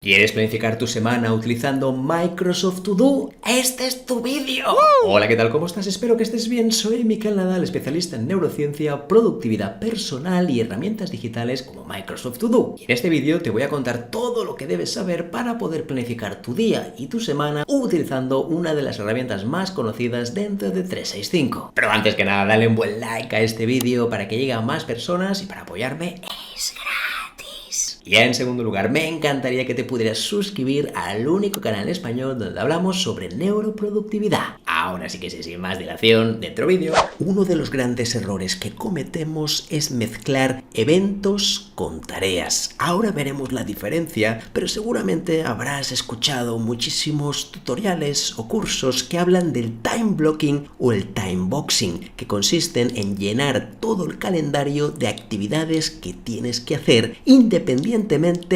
¿Quieres planificar tu semana utilizando Microsoft To Do? ¡Este es tu vídeo! Hola, ¿qué tal? ¿Cómo estás? Espero que estés bien. Soy Miquel Nadal, especialista en neurociencia, productividad personal y herramientas digitales como Microsoft To Do. Y en este vídeo te voy a contar todo lo que debes saber para poder planificar tu día y tu semana utilizando una de las herramientas más conocidas dentro de 365. Pero antes que nada, dale un buen like a este vídeo para que llegue a más personas y para apoyarme es gratis. Y en segundo lugar, me encantaría que te pudieras suscribir al único canal en español donde hablamos sobre neuroproductividad. Ahora sí que sí, sin más dilación, dentro vídeo. Uno de los grandes errores que cometemos es mezclar eventos con tareas. Ahora veremos la diferencia, pero seguramente habrás escuchado muchísimos tutoriales o cursos que hablan del time blocking o el time boxing, que consisten en llenar todo el calendario de actividades que tienes que hacer independientemente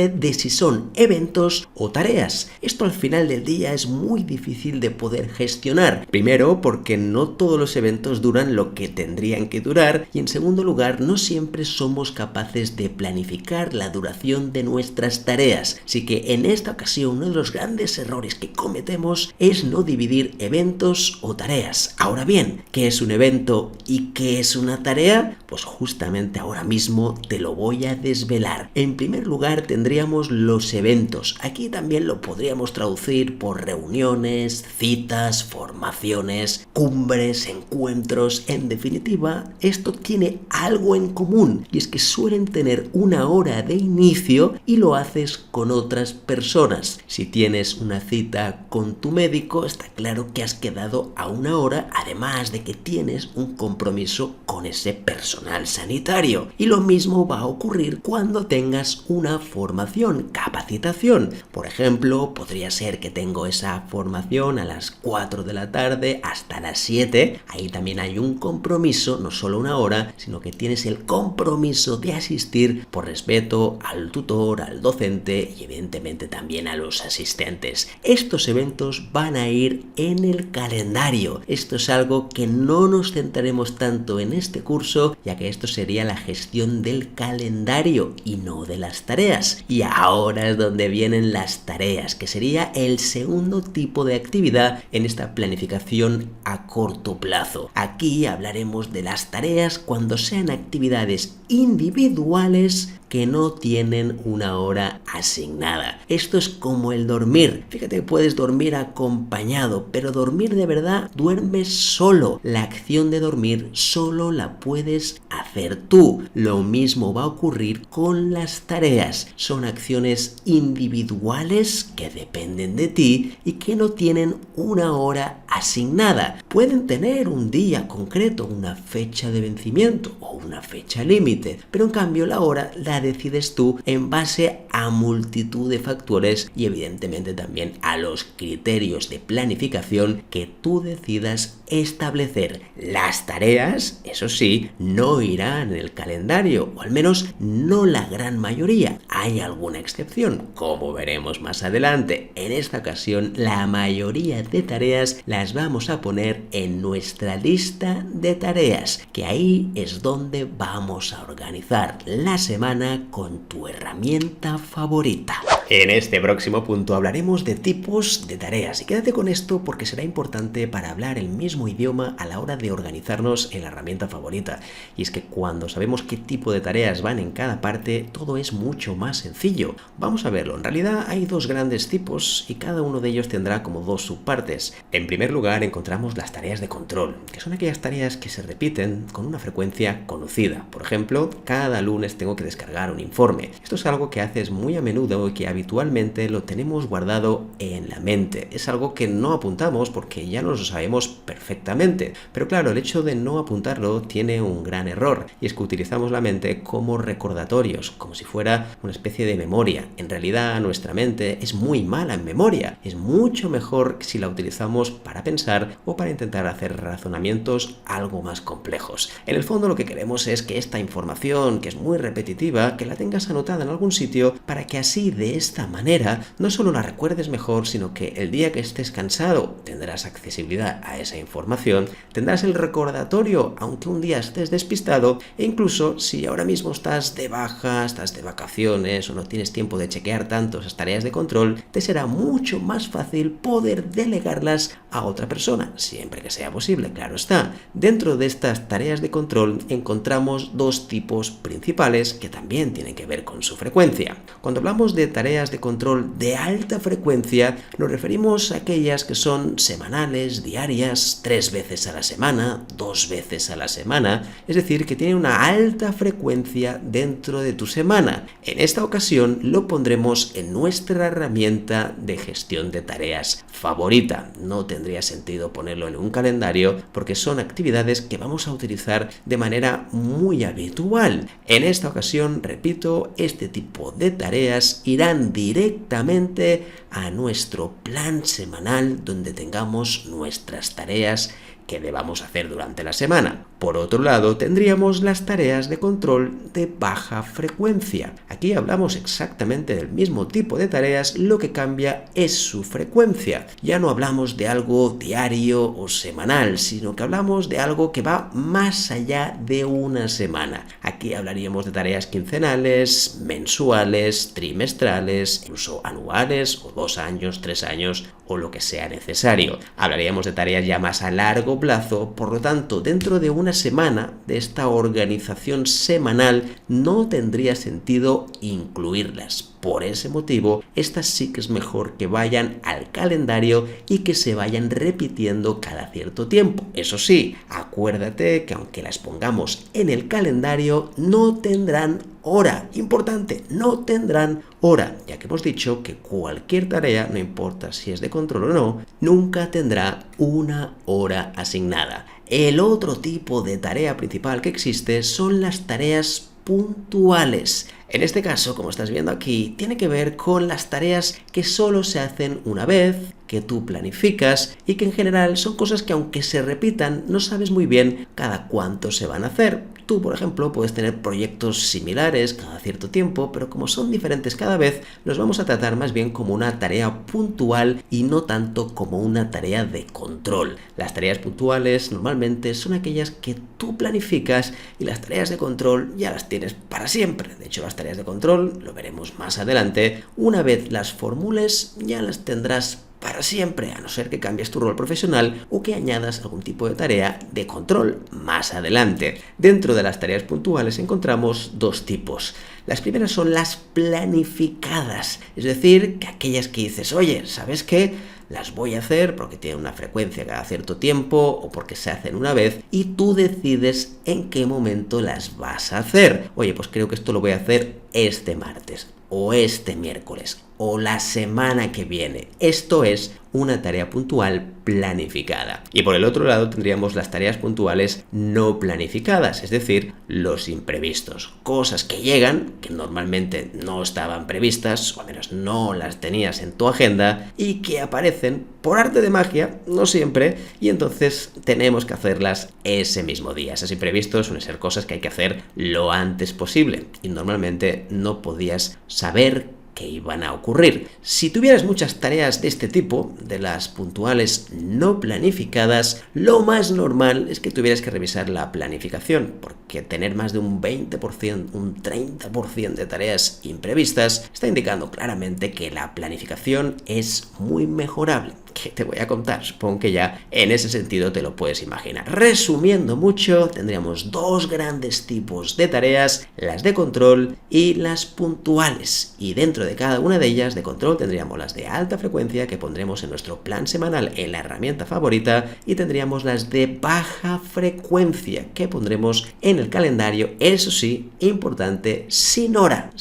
de si son eventos o tareas. Esto al final del día es muy difícil de poder gestionar. Primero, porque no todos los eventos duran lo que tendrían que durar, y en segundo lugar, no siempre somos capaces de planificar la duración de nuestras tareas. Así que en esta ocasión uno de los grandes errores que cometemos es no dividir eventos o tareas. Ahora bien, ¿qué es un evento y qué es una tarea? Pues justamente ahora mismo te lo voy a desvelar. En primer lugar tendríamos los eventos. Aquí también lo podríamos traducir por reuniones, citas, formaciones, cumbres, encuentros. En definitiva, esto tiene algo en común, y es que suelen tener una hora de inicio y lo haces con otras personas. Si tienes una cita con tu médico, está claro que has quedado a una hora, además de que tienes un compromiso con ese personal sanitario. Y lo mismo va a ocurrir cuando tengas una formación, capacitación. Por ejemplo, podría ser que tengo esa formación a las 4 de la tarde hasta las 7. Ahí también hay un compromiso, no solo una hora, sino que tienes el compromiso de asistir por respeto al tutor, al docente y evidentemente también a los asistentes. Estos eventos van a ir en el calendario. Esto es algo que no nos centraremos tanto en este curso, ya que esto sería la gestión del calendario y no de las tareas. Y ahora es donde vienen las tareas, que sería el segundo tipo de actividad en esta planificación a corto plazo. Aquí hablaremos de las tareas cuando sean actividades individuales que no tienen una hora asignada. Esto es como el dormir. Fíjate que puedes dormir acompañado, pero dormir de verdad, duermes solo. La acción de dormir solo la puedes hacer tú. Lo mismo va a ocurrir con las tareas. Son acciones individuales que dependen de ti y que no tienen una hora asignada. Pueden tener un día concreto, una fecha de vencimiento o una fecha límite, pero en cambio la hora la decides tú en base a multitud de factores y evidentemente también a los criterios de planificación que tú decidas establecer. Las tareas, eso sí, no irán en el calendario, o al menos no la gran mayoría. Hay alguna excepción, como veremos más adelante. En esta ocasión, la mayoría de tareas las vamos a poner en nuestra lista de tareas, que ahí es donde vamos a organizar la semana con tu herramienta favorita. En este próximo punto hablaremos de tipos de tareas, y quédate con esto porque será importante para hablar el mismo idioma a la hora de organizarnos en la herramienta favorita. Y es que cuando sabemos qué tipo de tareas van en cada parte, todo es mucho más sencillo. Vamos a verlo. En realidad hay dos grandes tipos y cada uno de ellos tendrá como dos subpartes. En primer lugar encontramos las tareas de control, que son aquellas tareas que se repiten con una frecuencia conocida. Por ejemplo, cada lunes tengo que descargar un informe. Esto es algo que haces muy a menudo y que habitualmente lo tenemos guardado en la mente. Es algo que no apuntamos porque ya nos lo sabemos perfectamente. Pero claro, el hecho de no apuntarlo tiene un gran error, y es que utilizamos la mente como recordatorios, como si fuera una especie de memoria. En realidad nuestra mente es muy mala en memoria. Es mucho mejor si la utilizamos para pensar o para intentar hacer razonamientos algo más complejos. En el fondo lo que queremos es que esta información, que es muy repetitiva, que la tengas anotada en algún sitio para que así de esta manera no solo la recuerdes mejor, sino que el día que estés cansado tendrás accesibilidad a esa información, tendrás el recordatorio aunque un día estés despistado, e incluso si ahora mismo estás de baja, estás de vacaciones o no tienes tiempo de chequear tanto esas tareas de control, te será mucho más fácil poder delegarlas a otra persona, siempre que sea posible, claro está. Dentro de estas tareas de control encontramos dos tipos principales que también tienen que ver con su frecuencia. Cuando hablamos de tareas de control de alta frecuencia, nos referimos a aquellas que son semanales, diarias, 3 veces a la semana, 2 veces a la semana, es decir, que tienen una alta frecuencia dentro de tu semana. En esta ocasión lo pondremos en nuestra herramienta de gestión de tareas favorita. No tendría sentido ponerlo en un calendario porque son actividades que vamos a utilizar de manera muy habitual. En esta ocasión, repito, este tipo de tareas irán directamente a nuestro plan semanal donde tengamos nuestras tareas que debamos hacer durante la semana. Por otro lado, tendríamos las tareas de control de baja frecuencia. Aquí hablamos exactamente del mismo tipo de tareas, lo que cambia es su frecuencia. Ya no hablamos de algo diario o semanal, sino que hablamos de algo que va más allá de una semana. Aquí hablaríamos de tareas quincenales, mensuales, trimestrales, incluso anuales, o 2 años, 3 años, o lo que sea necesario. Hablaríamos de tareas ya más a largo plazo, por lo tanto, dentro de una semana de esta organización semanal no tendría sentido incluirlas. Por ese motivo, estas sí que es mejor que vayan al calendario y que se vayan repitiendo cada cierto tiempo. Eso sí, acuérdate que aunque las pongamos en el calendario, no tendrán hora. Importante, no tendrán hora, ya que hemos dicho que cualquier tarea, no importa si es de control o no, nunca tendrá una hora asignada. El otro tipo de tarea principal que existe son las tareas puntuales. En este caso, como estás viendo aquí, tiene que ver con las tareas que solo se hacen una vez, que tú planificas y que en general son cosas que aunque se repitan, no sabes muy bien cada cuánto se van a hacer. Tú, por ejemplo, puedes tener proyectos similares cada cierto tiempo, pero como son diferentes cada vez, los vamos a tratar más bien como una tarea puntual y no tanto como una tarea de control. Las tareas puntuales normalmente son aquellas que tú planificas y las tareas de control ya las tienes para siempre. De hecho, las tareas de control, lo veremos más adelante, una vez las formules ya las tendrás para siempre, a no ser que cambies tu rol profesional o que añadas algún tipo de tarea de control más adelante. Dentro de las tareas puntuales encontramos dos tipos. Las primeras son las planificadas, es decir, que aquellas que dices, oye, ¿sabes qué? Las voy a hacer porque tienen una frecuencia cada cierto tiempo o porque se hacen una vez y tú decides en qué momento las vas a hacer. Oye, pues creo que esto lo voy a hacer este martes o este miércoles o la semana que viene. Esto es una tarea puntual planificada. Y por el otro lado tendríamos las tareas puntuales no planificadas, es decir, los imprevistos. Cosas que llegan, que normalmente no estaban previstas, o al menos no las tenías en tu agenda, y que aparecen por arte de magia, no siempre, y entonces tenemos que hacerlas ese mismo día. Esos imprevistos suelen ser cosas que hay que hacer lo antes posible, y normalmente no podías saber que iban a ocurrir. Si tuvieras muchas tareas de este tipo, de las puntuales no planificadas, lo más normal es que tuvieras que revisar la planificación, porque tener más de un 20%, un 30% de tareas imprevistas está indicando claramente que la planificación es muy mejorable. ¿Qué te voy a contar? Supongo que ya en ese sentido te lo puedes imaginar. Resumiendo mucho, tendríamos dos grandes tipos de tareas, las de control y las puntuales. Y dentro de cada una de ellas, de control, tendríamos las de alta frecuencia que pondremos en nuestro plan semanal en la herramienta favorita y tendríamos las de baja frecuencia que pondremos en el calendario, eso sí, importante, sin hora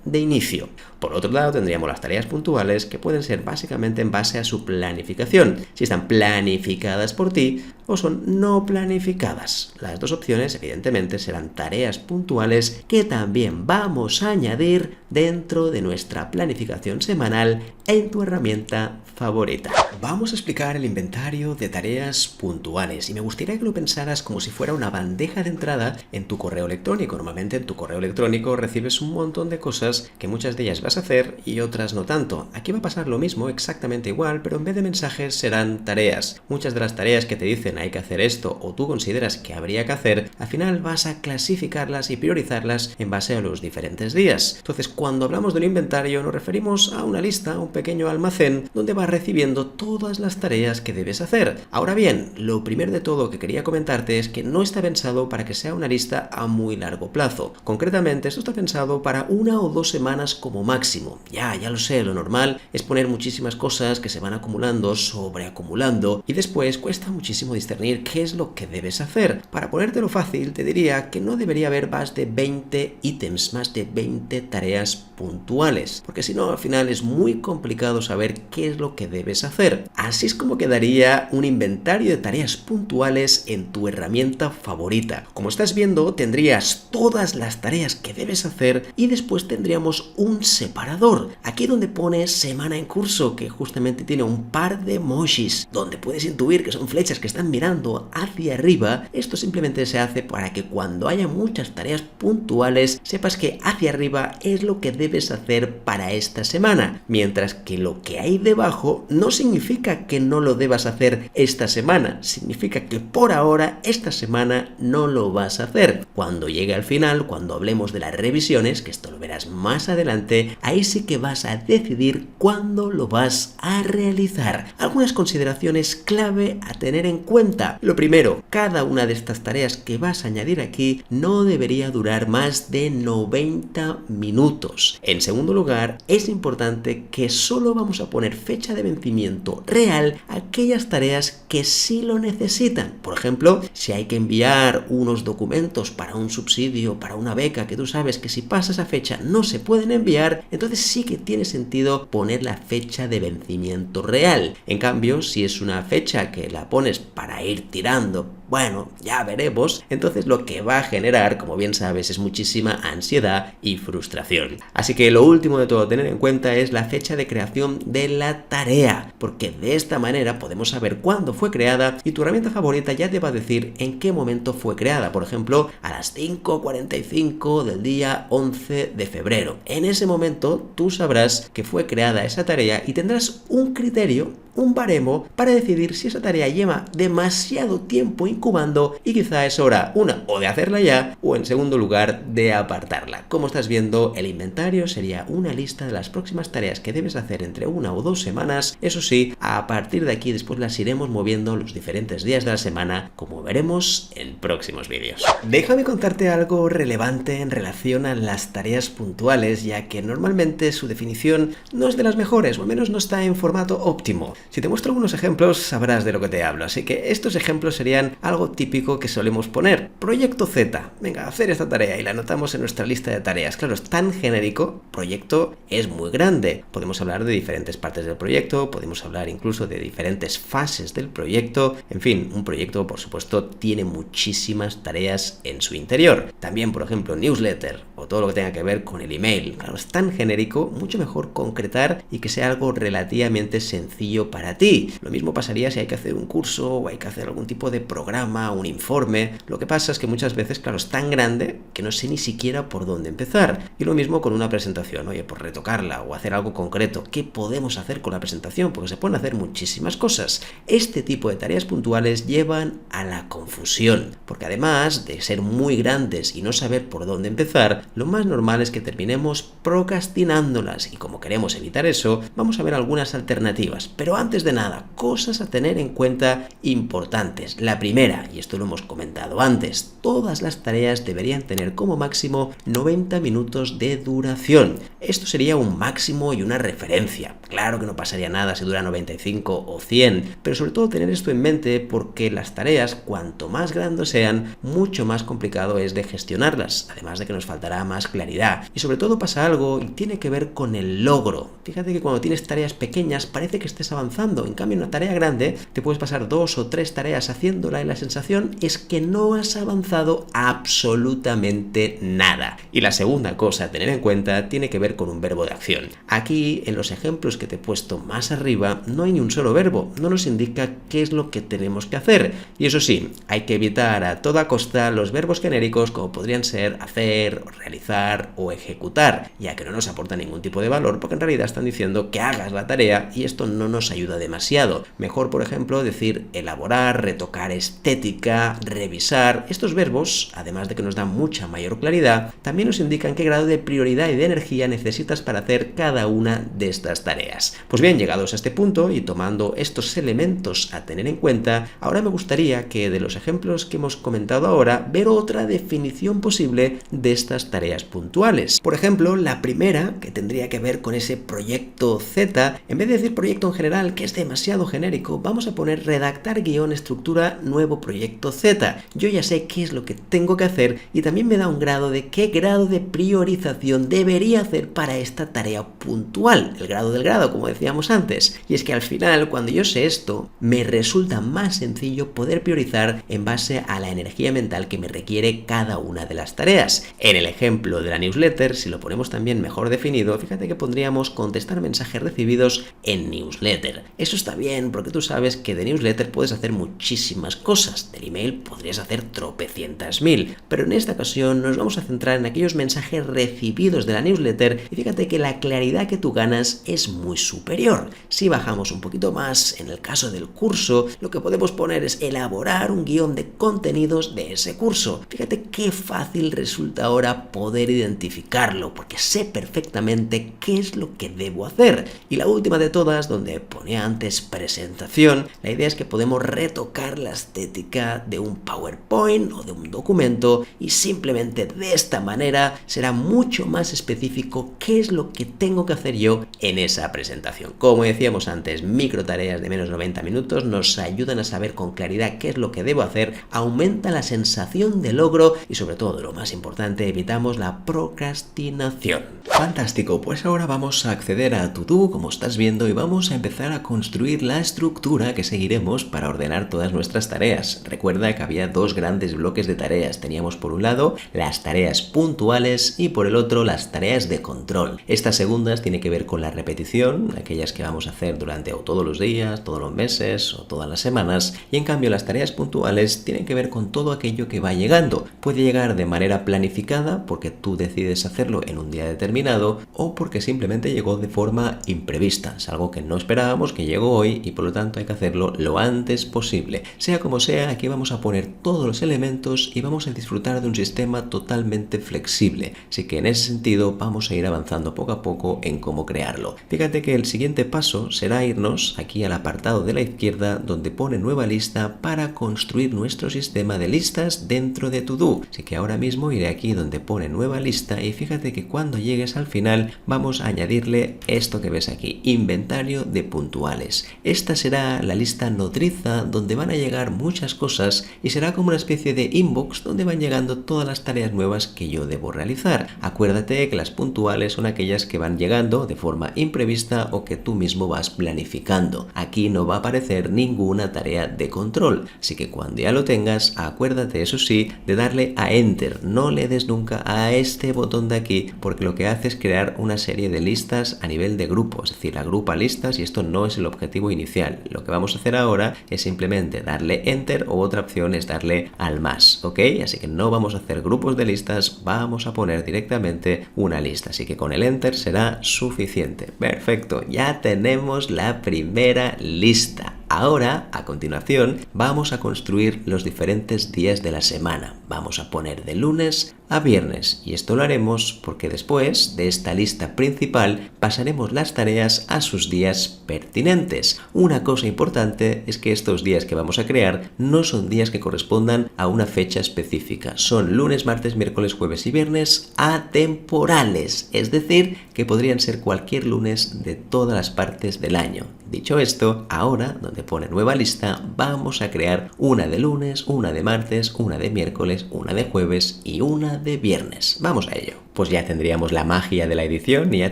de inicio. Por otro lado, tendríamos las tareas puntuales que pueden ser básicamente en base a su planificación, si están planificadas por ti o son no planificadas. Las dos opciones, evidentemente, serán tareas puntuales que también vamos a añadir dentro de nuestra planificación semanal en tu herramienta favorita. Vamos a explicar el inventario de tareas puntuales y me gustaría que lo pensaras como si fuera una bandeja de entrada en tu correo electrónico. Normalmente en tu correo electrónico recibes un montón de cosas que muchas de ellas vas vas a hacer y otras no tanto. Aquí va a pasar lo mismo, exactamente igual, pero en vez de mensajes serán tareas. Muchas de las tareas que te dicen hay que hacer esto o tú consideras que habría que hacer, al final vas a clasificarlas y priorizarlas en base a los diferentes días. Entonces, cuando hablamos del inventario nos referimos a una lista, un pequeño almacén donde vas recibiendo todas las tareas que debes hacer. Ahora bien, lo primero de todo que quería comentarte es que no está pensado para que sea una lista a muy largo plazo. Concretamente, esto está pensado para 1 o 2 semanas como máximo. Ya lo sé, lo normal es poner muchísimas cosas que se van acumulando, sobreacumulando, y después cuesta muchísimo discernir qué es lo que debes hacer. Para ponértelo fácil, te diría que no debería haber más de 20 ítems, más de 20 tareas puntuales, porque si no, al final es muy complicado saber qué es lo que debes hacer. Así es como quedaría un inventario de tareas puntuales en tu herramienta favorita. Como estás viendo, tendrías todas las tareas que debes hacer y después tendríamos un separador, aquí donde pone semana en curso, que justamente tiene un par de emojis, donde puedes intuir que son flechas que están mirando hacia arriba. Esto simplemente se hace para que cuando haya muchas tareas puntuales, sepas que hacia arriba es lo que debes hacer para esta semana, mientras que lo que hay debajo no significa que no lo debas hacer esta semana, significa que por ahora, esta semana, no lo vas a hacer. Cuando llegue al final, cuando hablemos de las revisiones, que esto lo verás más adelante, ahí sí que vas a decidir cuándo lo vas a realizar. Algunas consideraciones clave a tener en cuenta. Lo primero, cada una de estas tareas que vas a añadir aquí no debería durar más de 90 minutos. En segundo lugar, es importante que solo vamos a poner fecha de vencimiento real a aquellas tareas que sí lo necesitan. Por ejemplo, si hay que enviar unos documentos para un subsidio, para una beca, que tú sabes que si pasa esa fecha no se pueden enviar, entonces sí que tiene sentido poner la fecha de vencimiento real. En cambio, si es una fecha que la pones para ir tirando, bueno, ya veremos, entonces lo que va a generar, como bien sabes, es muchísima ansiedad y frustración. Así que lo último de todo a tener en cuenta es la fecha de creación de la tarea, porque de esta manera podemos saber cuándo fue creada y tu herramienta favorita ya te va a decir en qué momento fue creada. Por ejemplo, a las 5:45 del día 11 de febrero. En ese momento tú sabrás que fue creada esa tarea y tendrás un criterio, un baremo para decidir si esa tarea lleva demasiado tiempo incubando y quizá es hora, una, o de hacerla ya, o en segundo lugar, de apartarla. Como estás viendo, el inventario sería una lista de las próximas tareas que debes hacer entre 1 o 2 semanas. Eso sí, a partir de aquí después las iremos moviendo los diferentes días de la semana, como veremos en próximos vídeos. Déjame contarte algo relevante en relación a las tareas puntuales, ya que normalmente su definición no es de las mejores, o al menos no está en formato óptimo. Si te muestro algunos ejemplos, sabrás de lo que te hablo, así que estos ejemplos serían algo típico que solemos poner. Proyecto Z, venga, hacer esta tarea y la anotamos en nuestra lista de tareas. Claro, es tan genérico, proyecto es muy grande. Podemos hablar de diferentes partes del proyecto, podemos hablar incluso de diferentes fases del proyecto. En fin, un proyecto, por supuesto, tiene muchísimas tareas en su interior. También, por ejemplo, newsletter o todo lo que tenga que ver con el email. Claro, es tan genérico, mucho mejor concretar y que sea algo relativamente sencillo para ti. Lo mismo pasaría si hay que hacer un curso o hay que hacer algún tipo de programa, un informe. Lo que pasa es que muchas veces, claro, es tan grande que no sé ni siquiera por dónde empezar. Y lo mismo con una presentación. Oye, por retocarla o hacer algo concreto. ¿Qué podemos hacer con la presentación? Porque se pueden hacer muchísimas cosas. Este tipo de tareas puntuales llevan a la confusión, porque además de ser muy grandes y no saber por dónde empezar, lo más normal es que terminemos procrastinándolas, y como queremos evitar eso, vamos a ver algunas alternativas. Pero antes de nada, cosas a tener en cuenta importantes. La primera, y esto lo hemos comentado antes, todas las tareas deberían tener como máximo 90 minutos de duración. Esto sería un máximo y una referencia. Claro que no pasaría nada si dura 95 o 100, pero sobre todo tener esto en mente porque las tareas, cuanto más grandes sean, mucho más complicado es de gestionarlas, además de que nos faltará más claridad. Y sobre todo pasa algo y tiene que ver con el logro. Fíjate que cuando tienes tareas pequeñas parece que estés avanzando avanzando. En cambio, en una tarea grande te puedes pasar 2 o 3 tareas haciéndola y la sensación es que no has avanzado absolutamente nada. Y la segunda cosa a tener en cuenta tiene que ver con un verbo de acción. Aquí, en los ejemplos que te he puesto más arriba, no hay ni un solo verbo, no nos indica qué es lo que tenemos que hacer. Y eso sí, hay que evitar a toda costa los verbos genéricos como podrían ser hacer, realizar o ejecutar, ya que no nos aporta ningún tipo de valor porque en realidad están diciendo que hagas la tarea y esto no nos ayuda demasiado. Mejor, por ejemplo, decir elaborar, retocar estética, revisar. Estos verbos, además de que nos dan mucha mayor claridad, también nos indican qué grado de prioridad y de energía necesitas para hacer cada una de estas tareas. Pues bien, llegados a este punto y tomando estos elementos a tener en cuenta, ahora me gustaría que de los ejemplos que hemos comentado ahora, ver otra definición posible de estas tareas puntuales. Por ejemplo, la primera, que tendría que ver con ese proyecto Z, en vez de decir proyecto en general, que es demasiado genérico, vamos a poner redactar guión estructura nuevo proyecto Z. Yo ya sé qué es lo que tengo que hacer y también me da un grado de qué grado de priorización debería hacer para esta tarea puntual, el grado del grado, como decíamos antes. Y es que al final, cuando yo sé esto, me resulta más sencillo poder priorizar en base a la energía mental que me requiere cada una de las tareas. En el ejemplo de la newsletter, si lo ponemos también mejor definido, fíjate que pondríamos contestar mensajes recibidos en newsletter. Eso está bien porque tú sabes que de newsletter puedes hacer muchísimas cosas. Del email podrías hacer tropecientas mil, pero en esta ocasión nos vamos a centrar en aquellos mensajes recibidos de la newsletter y fíjate que la claridad que tú ganas es muy superior. Si bajamos un poquito más, en el caso del curso, lo que podemos poner es elaborar un guión de contenidos de ese curso. Fíjate qué fácil resulta ahora poder identificarlo, porque sé perfectamente qué es lo que debo hacer. Y la última de todas, donde ponía antes presentación, la idea es que podemos retocar la estética de un PowerPoint o de un documento y simplemente de esta manera será mucho más específico qué es lo que tengo que hacer yo en esa presentación. Como decíamos antes, micro tareas de menos 90 minutos nos ayudan a saber con claridad qué es lo que debo hacer, aumenta la sensación de logro y sobre todo, lo más importante, evitamos la procrastinación. Fantástico, pues ahora vamos a acceder a To-Do, como estás viendo, y vamos a empezar a construir la estructura que seguiremos para ordenar todas nuestras tareas. Recuerda que había dos grandes bloques de tareas. Teníamos por un lado las tareas puntuales y por el otro las tareas de control. Estas segundas tienen que ver con la repetición, aquellas que vamos a hacer durante o todos los días, todos los meses o todas las semanas, y en cambio las tareas puntuales tienen que ver con todo aquello que va llegando. Puede llegar de manera planificada porque tú decides hacerlo en un día determinado o porque simplemente llegó de forma imprevista. Es algo que no esperábamos, que llegó hoy y por lo tanto hay que hacerlo lo antes posible. Sea como sea, aquí vamos a poner todos los elementos y vamos a disfrutar de un sistema totalmente flexible. Así que en ese sentido vamos a ir avanzando poco a poco en cómo crearlo. Fíjate que el siguiente paso será irnos aquí al apartado de la izquierda donde pone nueva lista para construir nuestro sistema de listas dentro de To-Do. Así que ahora mismo iré aquí donde pone nueva lista y fíjate que cuando llegues al final vamos a añadirle esto que ves aquí, inventario de puntuales. Esta será la lista nodriza donde van a llegar muchas cosas y será como una especie de inbox donde van llegando todas las tareas nuevas que yo debo realizar. Acuérdate que las puntuales son aquellas que van llegando de forma imprevista o que tú mismo vas planificando. Aquí no va a aparecer ninguna tarea de control, así que cuando ya lo tengas, acuérdate eso sí de darle a Enter. No le des nunca a este botón de aquí porque lo que hace es crear una serie de listas a nivel de grupo, es decir, agrupa listas y esto no es el objetivo inicial. Lo que vamos a hacer ahora es simplemente darle Enter o otra opción es darle al más, ¿ok? Así que no vamos a hacer grupos de listas, vamos a poner directamente una lista, así que con el Enter será suficiente. Perfecto, ya tenemos la primera lista. Ahora, a continuación, vamos a construir los diferentes días de la semana. Vamos a poner de lunes a viernes y esto lo haremos porque después de esta lista principal pasaremos las tareas a sus días pertinentes. Una cosa importante es que estos días que vamos a crear no son días que correspondan a una fecha específica. Son lunes, martes, miércoles, jueves y viernes atemporales, es decir, que podrían ser cualquier lunes de todas las partes del año. Dicho esto, ahora, donde pone nueva lista, vamos a crear una de lunes, una de martes, una de miércoles, una de jueves y una de viernes. Vamos a ello. pues ya tendríamos la magia de la edición y ya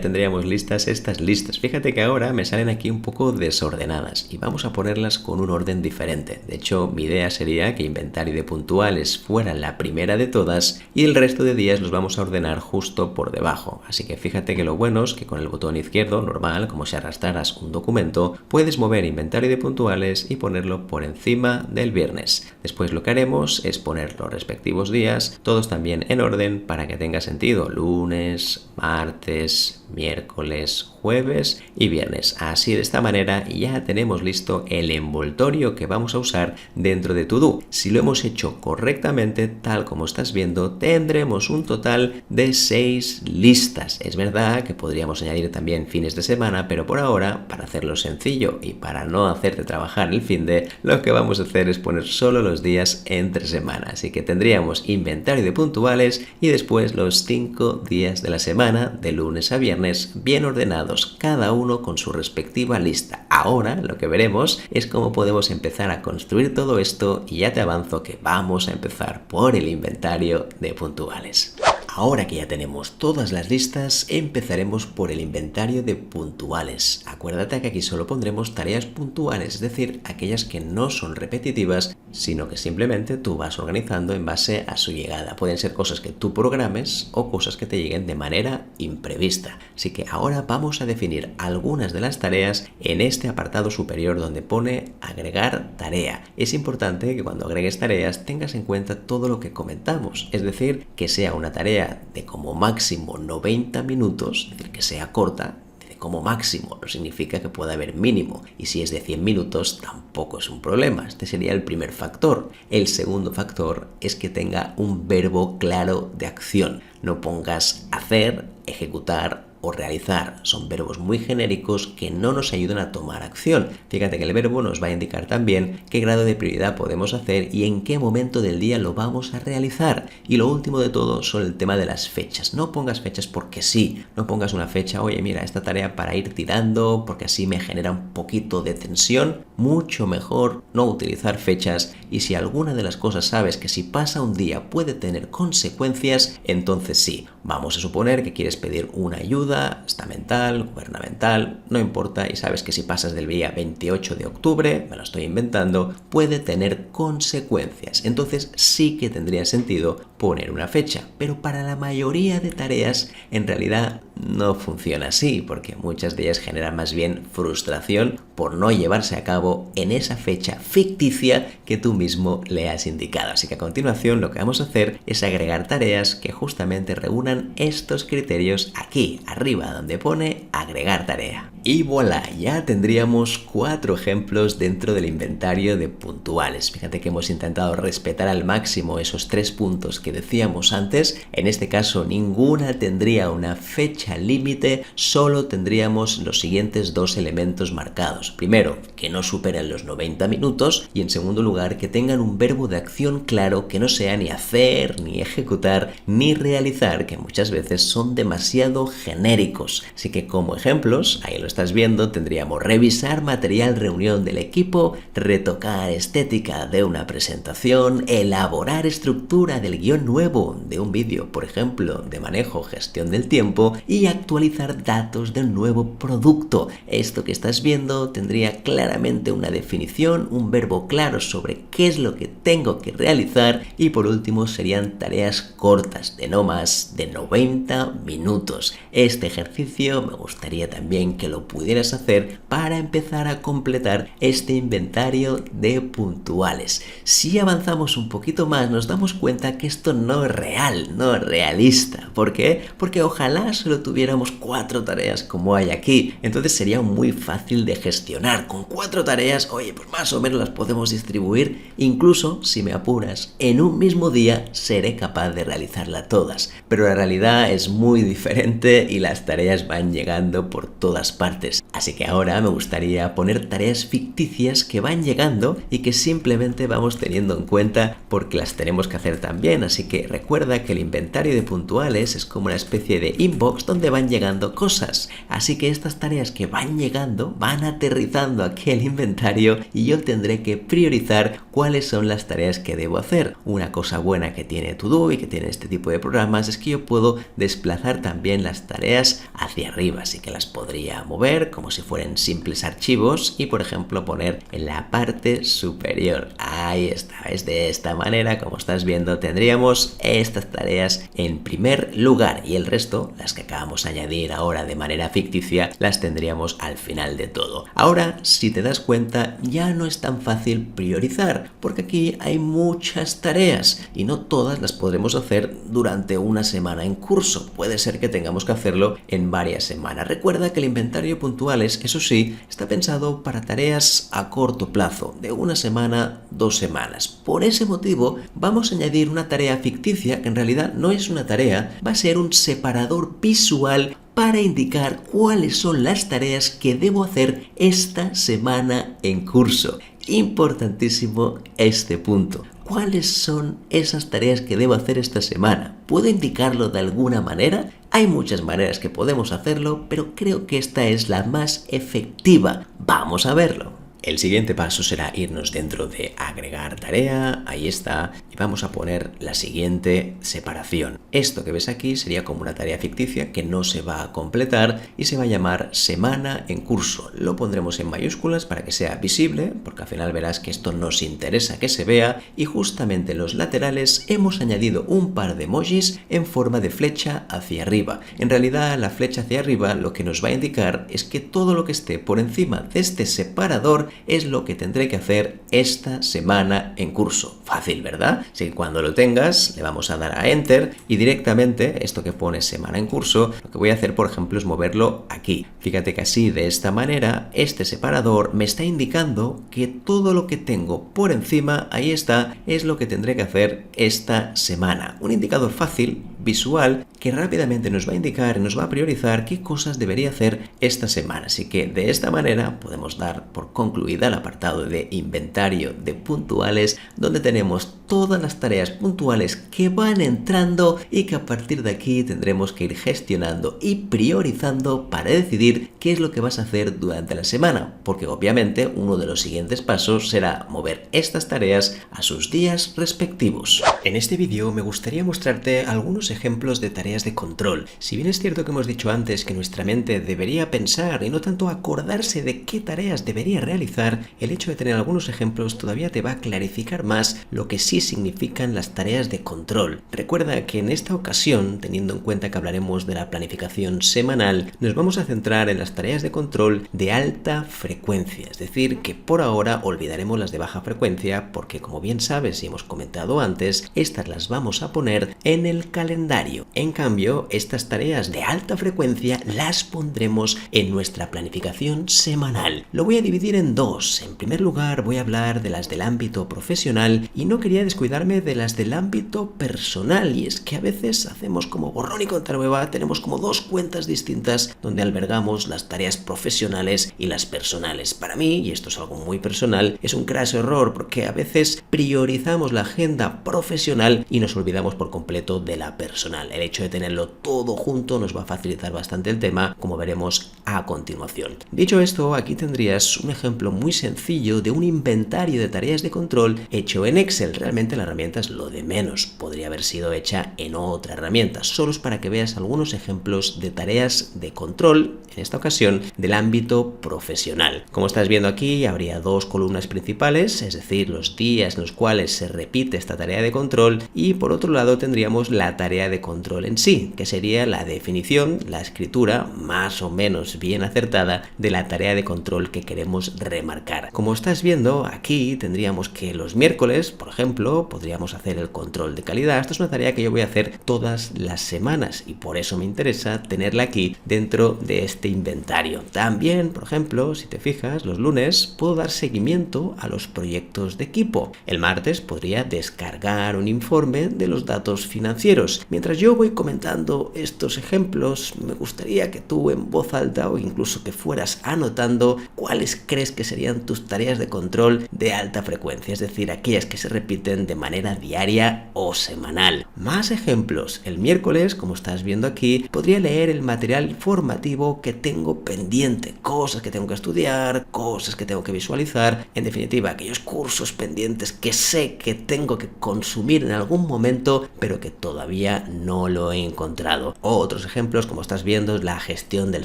tendríamos listas estas listas. Fíjate que ahora me salen aquí un poco desordenadas y vamos a ponerlas con un orden diferente. De hecho, mi idea sería que inventario de puntuales fuera la primera de todas y el resto de días los vamos a ordenar justo por debajo. Así que fíjate que lo bueno es que con el botón izquierdo, normal, como si arrastraras un documento, puedes mover inventario de puntuales y ponerlo por encima del viernes. Después lo que haremos es poner los respectivos días, todos también en orden para que tenga sentido. Lunes, martes, miércoles, jueves y viernes. Así de esta manera ya tenemos listo el envoltorio que vamos a usar dentro de To-Do. Si lo hemos hecho correctamente, tal como estás viendo, tendremos un total de 6 listas. Es verdad que podríamos añadir también fines de semana, pero por ahora, para hacerlo sencillo y para no hacerte trabajar el finde, lo que vamos a hacer es poner solo los días entre semana. Así que tendríamos inventario de puntuales y después los 5 días de la semana, de lunes a viernes, bien ordenados, cada uno con su respectiva lista. Ahora lo que veremos es cómo podemos empezar a construir todo esto y ya te avanzo que vamos a empezar por el inventario de puntuales. Ahora que ya tenemos todas las listas, empezaremos por el inventario de puntuales. Acuérdate que aquí solo pondremos tareas puntuales, es decir, aquellas que no son repetitivas, sino que simplemente tú vas organizando en base a su llegada. Pueden ser cosas que tú programes o cosas que te lleguen de manera imprevista. Así que ahora vamos a definir algunas de las tareas en este apartado superior donde pone agregar tarea. Es importante que cuando agregues tareas tengas en cuenta todo lo que comentamos, es decir, que sea una tarea de como máximo 90 minutos, es decir, que sea corta. Como máximo, no significa que pueda haber mínimo, y si es de 100 minutos tampoco es un problema. Este sería el primer factor. El segundo factor es que tenga un verbo claro de acción. No pongas hacer, ejecutar o realizar. Son verbos muy genéricos que no nos ayudan a tomar acción. Fíjate que el verbo nos va a indicar también qué grado de prioridad podemos hacer y en qué momento del día lo vamos a realizar. Y lo último de todo son el tema de las fechas. No pongas fechas porque sí. No pongas una fecha, oye, mira, esta tarea para ir tirando porque así me genera un poquito de tensión. Mucho mejor no utilizar fechas, y si alguna de las cosas sabes que si pasa un día puede tener consecuencias, entonces sí. Vamos a suponer que quieres pedir una ayuda estamental, gubernamental, no importa, y sabes que si pasas del día 28 de octubre, me lo estoy inventando, puede tener consecuencias. Entonces sí que tendría sentido poner una fecha, pero para la mayoría de tareas en realidad no funciona así, porque muchas de ellas generan más bien frustración por no llevarse a cabo en esa fecha ficticia que tú mismo le has indicado. Así que a continuación lo que vamos a hacer es agregar tareas que justamente reúnan estos criterios aquí, arriba, donde pone agregar tarea. Y voilà, ya tendríamos 4 ejemplos dentro del inventario de puntuales. Fíjate que hemos intentado respetar al máximo esos 3 puntos que decíamos antes. En este caso ninguna tendría una fecha límite, solo tendríamos los siguientes 2 elementos marcados. Primero, que no superen los 90 minutos y en segundo lugar, que tengan un verbo de acción claro que no sea ni hacer, ni ejecutar, ni realizar, que muchas veces son demasiado genéricos. Así que como ejemplos, ahí lo estás viendo, tendríamos revisar material reunión del equipo, retocar estética de una presentación, elaborar estructura del guión nuevo de un vídeo, por ejemplo, de manejo, gestión del tiempo, y actualizar datos del nuevo producto. Esto que estás viendo tendría claramente una definición, un verbo claro sobre qué es lo que tengo que realizar, y por último serían tareas cortas de no más de 90 minutos. Este ejercicio me gustaría también que lo pudieras hacer para empezar a completar este inventario de puntuales. Si avanzamos un poquito más nos damos cuenta que esto no es real, no es realista. ¿Por qué? Porque ojalá solo tuviéramos 4 tareas como hay aquí. Entonces sería muy fácil de gestionar. Con 4 tareas, oye, pues más o menos las podemos distribuir. Incluso, si me apuras, en un mismo día seré capaz de realizarlas todas. Pero la realidad es muy diferente y las tareas van llegando por todas partes. martes. Así que ahora me gustaría poner tareas ficticias que van llegando y que simplemente vamos teniendo en cuenta porque las tenemos que hacer también. Así que recuerda que el inventario de puntuales es como una especie de inbox donde van llegando cosas. Así que estas tareas que van llegando van aterrizando aquí el inventario y yo tendré que priorizar cuáles son las tareas que debo hacer. Una cosa buena que tiene To-Do y que tiene este tipo de programas es que yo puedo desplazar también las tareas hacia arriba, así que las podría mover como si fueran simples archivos y por ejemplo poner en la parte superior. Ahí está, es de esta manera, como estás viendo, tendríamos estas tareas en primer lugar y el resto, las que acabamos de añadir ahora de manera ficticia, las tendríamos al final de todo. Ahora, si te das cuenta, ya no es tan fácil priorizar, porque aquí hay muchas tareas y no todas las podremos hacer durante una semana en curso. Puede ser que tengamos que hacerlo en varias semanas. Recuerda que el inventario puntuales, eso sí, está pensado para tareas a corto plazo, de una semana, 2 semanas. Por ese motivo, vamos a añadir una tarea ficticia que en realidad no es una tarea, va a ser un separador visual para indicar cuáles son las tareas que debo hacer esta semana en curso. Importantísimo este punto. ¿Cuáles son esas tareas que debo hacer esta semana? ¿Puedo indicarlo de alguna manera? Hay muchas maneras que podemos hacerlo, pero creo que esta es la más efectiva. Vamos a verlo. El siguiente paso será irnos dentro de agregar tarea, ahí está, y vamos a poner la siguiente separación. Esto que ves aquí sería como una tarea ficticia que no se va a completar y se va a llamar semana en curso. Lo pondremos en mayúsculas para que sea visible, porque al final verás que esto nos interesa que se vea, y justamente en los laterales hemos añadido un par de emojis en forma de flecha hacia arriba. En realidad la flecha hacia arriba lo que nos va a indicar es que todo lo que esté por encima de este separador es lo que tendré que hacer esta semana en curso. Fácil, ¿verdad? Así que cuando lo tengas, le vamos a dar a Enter y directamente esto que pone semana en curso, lo que voy a hacer, por ejemplo, es moverlo aquí. Fíjate que así, de esta manera, este separador me está indicando que todo lo que tengo por encima, ahí está, es lo que tendré que hacer esta semana. Un indicador fácil, visual, que rápidamente nos va a indicar y nos va a priorizar qué cosas debería hacer esta semana. Así que de esta manera podemos dar por concluida el apartado de inventario de puntuales, donde tenemos todas las tareas puntuales que van entrando y que a partir de aquí tendremos que ir gestionando y priorizando para decidir qué es lo que vas a hacer durante la semana, porque obviamente uno de los siguientes pasos será mover estas tareas a sus días respectivos. En este vídeo me gustaría mostrarte algunos ejemplos de tareas de control. Si bien es cierto que hemos dicho antes que nuestra mente debería pensar y no tanto acordarse de qué tareas debería realizar, el hecho de tener algunos ejemplos todavía te va a clarificar más lo que sí significan las tareas de control. Recuerda que en esta ocasión, teniendo en cuenta que hablaremos de la planificación semanal, nos vamos a centrar en las tareas de control de alta frecuencia, es decir, que por ahora olvidaremos las de baja frecuencia porque, como bien sabes y hemos comentado antes, estas las vamos a poner en el calendario. En cambio, estas tareas de alta frecuencia las pondremos en nuestra planificación semanal. Lo voy a dividir en dos. En primer lugar, voy a hablar de las del ámbito profesional y no quería descuidarme de las del ámbito personal, y es que a veces hacemos como borrón y cuenta nueva, tenemos como dos cuentas distintas donde albergamos las tareas profesionales y las personales. Para mí, y esto es algo muy personal, es un craso error porque a veces priorizamos la agenda profesional y nos olvidamos por completo de la personal. El hecho de tenerlo todo junto nos va a facilitar bastante el tema, como veremos a continuación. Dicho esto, aquí tendrías un ejemplo muy sencillo de un inventario de tareas de control hecho en Excel. Realmente la herramienta es lo de menos, podría haber sido hecha en otra herramienta, solo es para que veas algunos ejemplos de tareas de control, en esta ocasión del ámbito profesional. Como estás viendo aquí, habría dos columnas principales, es decir, los días en los cuales se repite esta tarea de control, y por otro lado tendríamos la tarea de control en sí, que sería la definición, la escritura más o menos bien acertada de la tarea de control que queremos remarcar. Como estás viendo, aquí tendríamos que los miércoles, por ejemplo, podríamos hacer el control de calidad. Esta es una tarea que yo voy a hacer todas las semanas y por eso me interesa tenerla aquí dentro de este inventario. También, por ejemplo, si te fijas, los lunes puedo dar seguimiento a los proyectos de equipo. El martes podría descargar un informe de los datos financieros Mientras yo voy comentando estos ejemplos, me gustaría que tú en voz alta o incluso que fueras anotando cuáles crees que serían tus tareas de control de alta frecuencia, es decir, aquellas que se repiten de manera diaria o semanal. Más ejemplos. El miércoles, como estás viendo aquí, podría leer el material formativo que tengo pendiente, cosas que tengo que estudiar, cosas que tengo que visualizar, en definitiva, aquellos cursos pendientes que sé que tengo que consumir en algún momento, pero que todavía no lo he encontrado. Otros ejemplos, como estás viendo, es la gestión del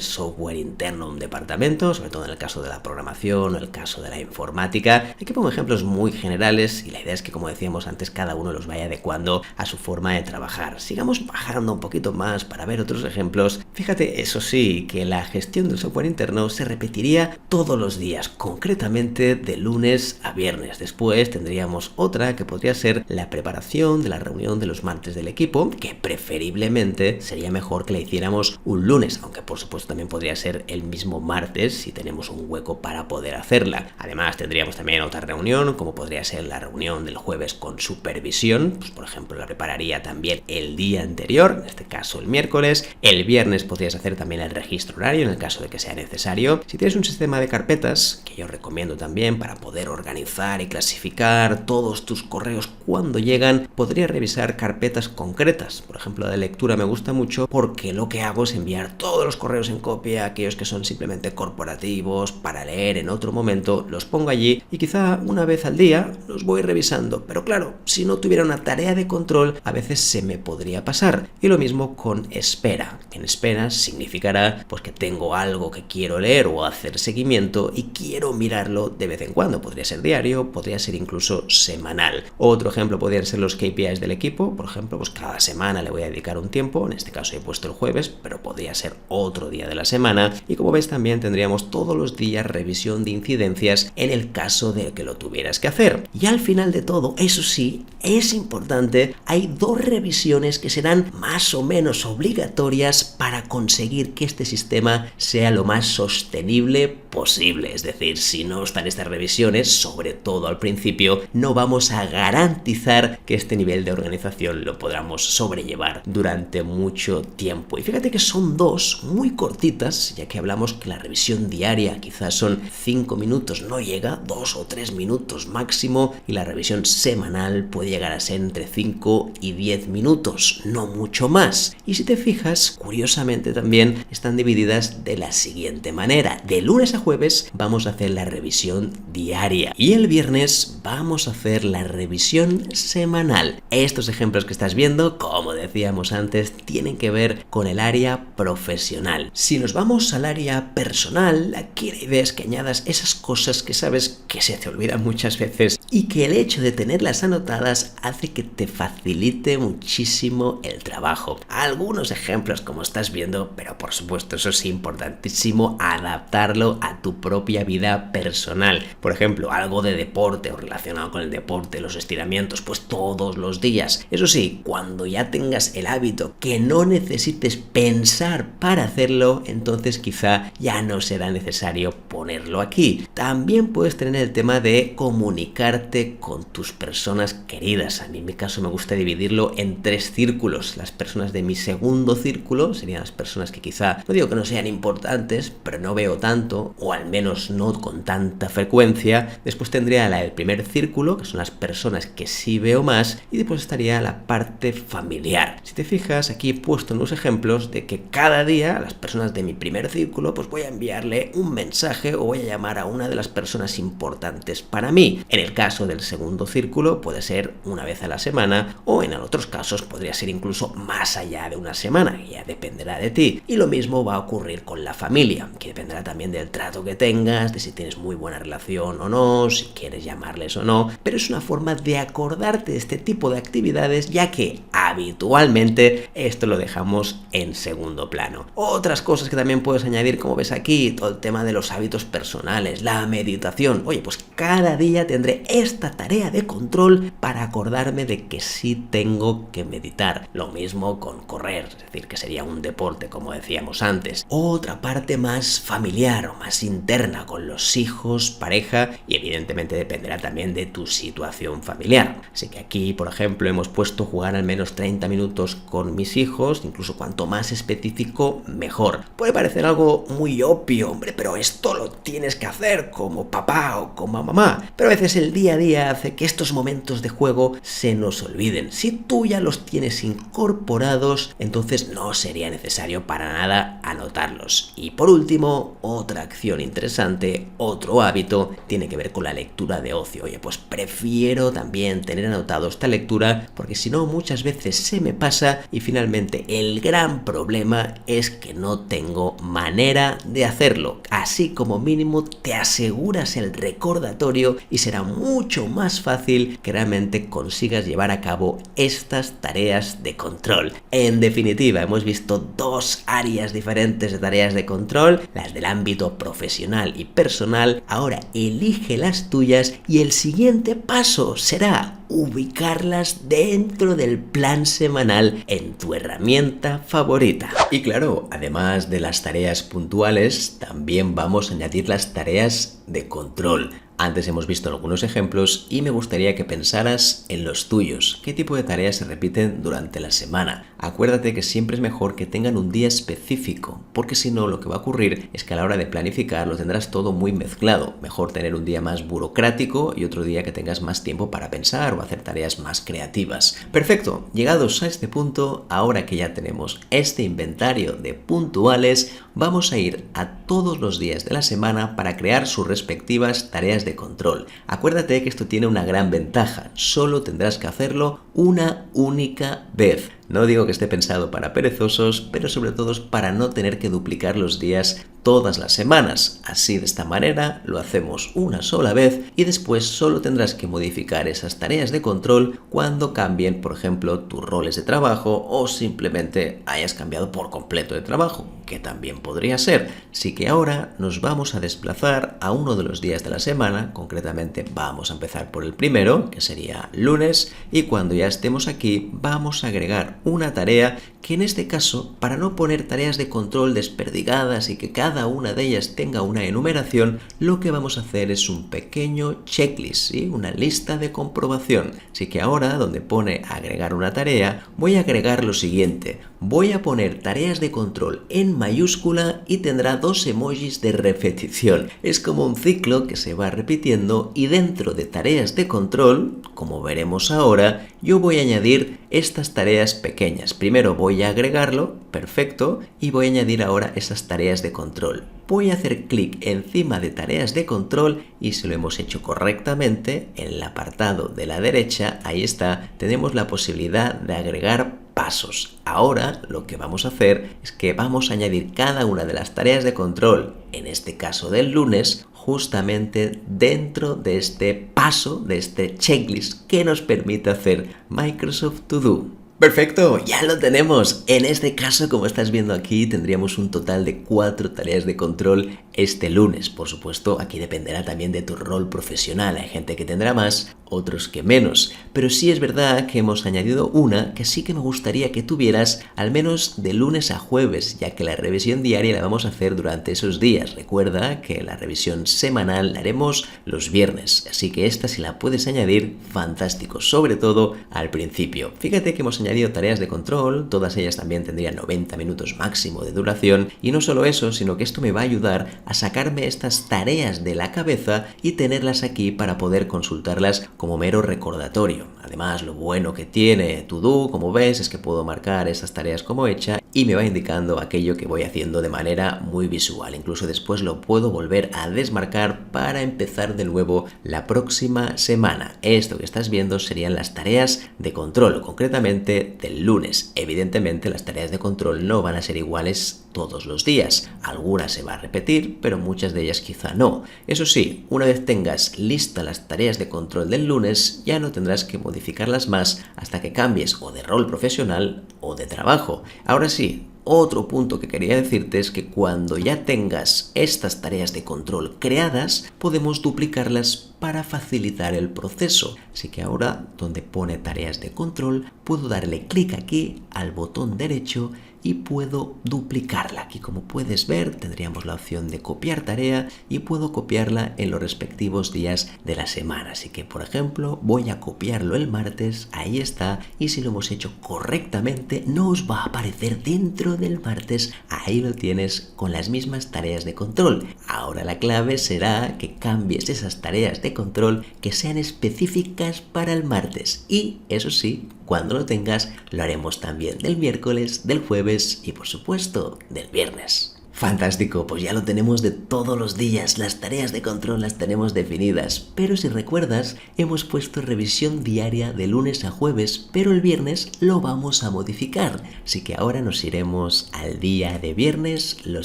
software interno de un departamento, sobre todo en el caso de la programación o el caso de la informática. Aquí pongo ejemplos muy generales y la idea es que, como decíamos antes, cada uno los vaya adecuando a su forma de trabajar. Sigamos bajando un poquito más para ver otros ejemplos. Fíjate, eso sí, que la gestión del software interno se repetiría todos los días, concretamente de lunes a viernes. Después tendríamos otra que podría ser la preparación de la reunión de los martes del equipo, que preferiblemente sería mejor que la hiciéramos un lunes, aunque por supuesto también podría ser el mismo martes si tenemos un hueco para poder hacerla. Además tendríamos también otra reunión, como podría ser la reunión del jueves con supervisión, pues por ejemplo la prepararía también el día anterior, en este caso el miércoles. El viernes podrías hacer también el registro horario en el caso de que sea necesario. Si tienes un sistema de carpetas, que yo recomiendo también para poder organizar y clasificar todos tus correos cuando llegan, podrías revisar carpetas concretas. Por ejemplo, la de lectura me gusta mucho porque lo que hago es enviar todos los correos en copia, aquellos que son simplemente corporativos, para leer en otro momento, los pongo allí y quizá una vez al día los voy revisando. Pero claro, si no tuviera una tarea de control, a veces se me podría pasar. Y lo mismo con espera. En espera significará pues que tengo algo que quiero leer o hacer seguimiento y quiero mirarlo de vez en cuando. Podría ser diario, podría ser incluso semanal. Otro ejemplo podrían ser los KPIs del equipo. Por ejemplo, pues cada semana le voy a dedicar un tiempo. En este caso he puesto el jueves, pero podría ser otro día de la semana. Y como ves, también tendríamos todos los días revisión de incidencias en el caso de que lo tuvieras que hacer. Y al final de todo, eso sí, es importante, hay dos revisiones que serán más o menos obligatorias para conseguir que este sistema sea lo más sostenible posible. Es decir, si no están estas revisiones, sobre todo al principio, no vamos a garantizar que este nivel de organización lo podamos sobrellevar durante mucho tiempo. Y fíjate que son dos muy cortitas, ya que hablamos que la revisión diaria quizás son 5 minutos, no llega, 2 o 3 minutos máximo, y la revisión semanal puede llegar a ser entre 5 y 10 minutos, no mucho más. Y si te fijas, curiosamente también están divididas de la siguiente manera. De lunes a jueves vamos a hacer la revisión diaria y el viernes vamos a hacer la revisión semanal. Estos ejemplos que estás viendo, como decíamos antes, tienen que ver con el área profesional. Si nos vamos al área personal, aquí la idea es que añadas esas cosas que sabes que se te olvidan muchas veces y que el hecho de tenerlas anotadas hace que te facilite muchísimo el trabajo. Algunos ejemplos como estás viendo, pero por supuesto eso es importantísimo adaptarlo a tu propia vida personal. Por ejemplo, algo de deporte o relacionado con el deporte, los estiramientos, pues todos los días. Eso sí, cuando ya tengas el hábito que no necesites pensar para hacerlo, entonces quizá ya no será necesario ponerlo aquí. También puedes tener el tema de comunicarte con tus personas queridas. A mí en mi caso me gusta dividirlo en 3 círculos. Las personas de mi segundo círculo serían las personas que quizá, no digo que no sean importantes, pero no veo tanto, o al menos no con tanta frecuencia. Después tendría la del primer círculo, que son las personas que sí veo más, y después estaría la parte familiar. Si te fijas, aquí he puesto unos ejemplos de que cada día a las personas de mi primer círculo pues voy a enviarle un mensaje o voy a llamar a una de las personas importantes para mí. En el caso del segundo círculo puede ser una vez a la semana, o en otros casos podría ser incluso más allá de una semana, ya dependerá de ti. Y lo mismo va a ocurrir con la familia, que dependerá también del trato que tengas, de si tienes muy buena relación o no, si quieres llamarles o no, pero es una forma de acordarte de este tipo de actividades, ya que habitualmente esto lo dejamos en segundo plano. Otras cosas que también puedes añadir, como ves aquí, todo el tema de los hábitos personales, la meditación. Oye, pues cada día tendré esta tarea de control para acordarme de que sí tengo que meditar. Lo mismo con correr, es decir, que sería un deporte, como decíamos antes. Otra parte más familiar o más interna con los hijos, pareja y evidentemente dependerá también de tu situación familiar. Así que aquí, por ejemplo, hemos puesto jugar al menos 30 minutos con mis hijos, incluso cuanto más específico, mejor. Puede parecer algo muy obvio, hombre, pero esto lo tienes que hacer como papá o como mamá. Pero a veces el día a día hace que estos momentos de juego se nos olviden. Si tú ya los tienes incorporados, entonces no sería necesario para nada anotarlos. Y por último, otra acción interesante, otro hábito, tiene que ver con la lectura de ocio. Oye, pues prefiero también tener anotado esta lectura porque si no muchas veces se me pasa y finalmente el gran problema es que no tengo manera de hacerlo. Así como mínimo te aseguras el recordatorio y será mucho más fácil que realmente consigas llevar a cabo estas tareas de control. En definitiva, hemos visto dos áreas diferentes de tareas de control, las del ámbito profesional y personal. Ahora elige las tuyas y el siguiente paso será ubicarlas dentro del plan semanal en tu herramienta favorita. Y claro, además de las tareas puntuales, también vamos a añadir las tareas de control. Antes hemos visto algunos ejemplos y me gustaría que pensaras en los tuyos. ¿Qué tipo de tareas se repiten durante la semana? Acuérdate que siempre es mejor que tengan un día específico, porque si no lo que va a ocurrir es que a la hora de planificar lo tendrás todo muy mezclado. Mejor tener un día más burocrático y otro día que tengas más tiempo para pensar o hacer tareas más creativas. Perfecto, llegados a este punto, ahora que ya tenemos este inventario de puntuales, vamos a ir a todos los días de la semana para crear sus respectivas tareas de control. Acuérdate que esto tiene una gran ventaja, solo tendrás que hacerlo una única vez. No digo que esté pensado para perezosos, pero sobre todo para no tener que duplicar los días todas las semanas. Así, de esta manera, lo hacemos una sola vez y después solo tendrás que modificar esas tareas de control cuando cambien, por ejemplo, tus roles de trabajo o simplemente hayas cambiado por completo de trabajo, que también podría ser. Así que ahora nos vamos a desplazar a uno de los días de la semana, concretamente vamos a empezar por el primero, que sería lunes, y cuando ya estemos aquí vamos a agregar una tarea que en este caso, para no poner tareas de control desperdigadas y que cada una de ellas tenga una enumeración, lo que vamos a hacer es un pequeño checklist, ¿sí? Una lista de comprobación. Así que ahora, donde pone agregar una tarea, voy a agregar lo siguiente. Voy a poner tareas de control en mayúscula y tendrá dos emojis de repetición. Es como un ciclo que se va repitiendo y dentro de tareas de control, como veremos ahora, yo voy a añadir estas tareas pequeñas. Primero voy a agregarlo, perfecto, y voy a añadir ahora esas tareas de control. Voy a hacer clic encima de tareas de control y si lo hemos hecho correctamente, en el apartado de la derecha, ahí está, tenemos la posibilidad de agregar pasos. Ahora lo que vamos a hacer es que vamos a añadir cada una de las tareas de control, en este caso del lunes, justamente dentro de este paso, de este checklist que nos permite hacer Microsoft To Do. Perfecto, ya lo tenemos. En este caso, como estás viendo aquí, tendríamos un total de 4 tareas de control este lunes. Por supuesto, aquí dependerá también de tu rol profesional. Hay gente que tendrá más, otros que menos. Pero sí es verdad que hemos añadido una que sí que me gustaría que tuvieras al menos de lunes a jueves, ya que la revisión diaria la vamos a hacer durante esos días. Recuerda que la revisión semanal la haremos los viernes. Así que esta, si la puedes añadir, fantástico. Sobre todo al principio. Fíjate que hemos añadido tareas de control, todas ellas también tendrían 90 minutos máximo de duración, y no solo eso, sino que esto me va a ayudar a sacarme estas tareas de la cabeza y tenerlas aquí para poder consultarlas como mero recordatorio. Además, lo bueno que tiene To Do, como ves, es que puedo marcar estas tareas como hecha y me va indicando aquello que voy haciendo de manera muy visual. Incluso después lo puedo volver a desmarcar para empezar de nuevo la próxima semana. Esto que estás viendo serían las tareas de control, concretamente del lunes. Evidentemente, las tareas de control no van a ser iguales todos los días. Algunas se va a repetir, pero muchas de ellas quizá no. Eso sí, una vez tengas listas las tareas de control del lunes, ya no tendrás que modificarlas más hasta que cambies o de rol profesional o de trabajo. Ahora sí, otro punto que quería decirte es que cuando ya tengas estas tareas de control creadas, podemos duplicarlas para facilitar el proceso. Así que ahora, donde pone tareas de control, puedo darle clic aquí al botón derecho y puedo duplicarla. Aquí, como puedes ver, tendríamos la opción de copiar tarea y puedo copiarla en los respectivos días de la semana. Así que, por ejemplo, voy a copiarlo el martes, ahí está, y si lo hemos hecho correctamente, nos va a aparecer dentro del martes. Ahí lo tienes con las mismas tareas de control. Ahora la clave será que cambies esas tareas de control que sean específicas para el martes. Y eso sí, cuando lo tengas, lo haremos también del miércoles, del jueves y por supuesto del viernes. Fantástico, pues ya lo tenemos de todos los días, las tareas de control las tenemos definidas, pero si recuerdas, hemos puesto revisión diaria de lunes a jueves, pero el viernes lo vamos a modificar, así que ahora nos iremos al día de viernes, lo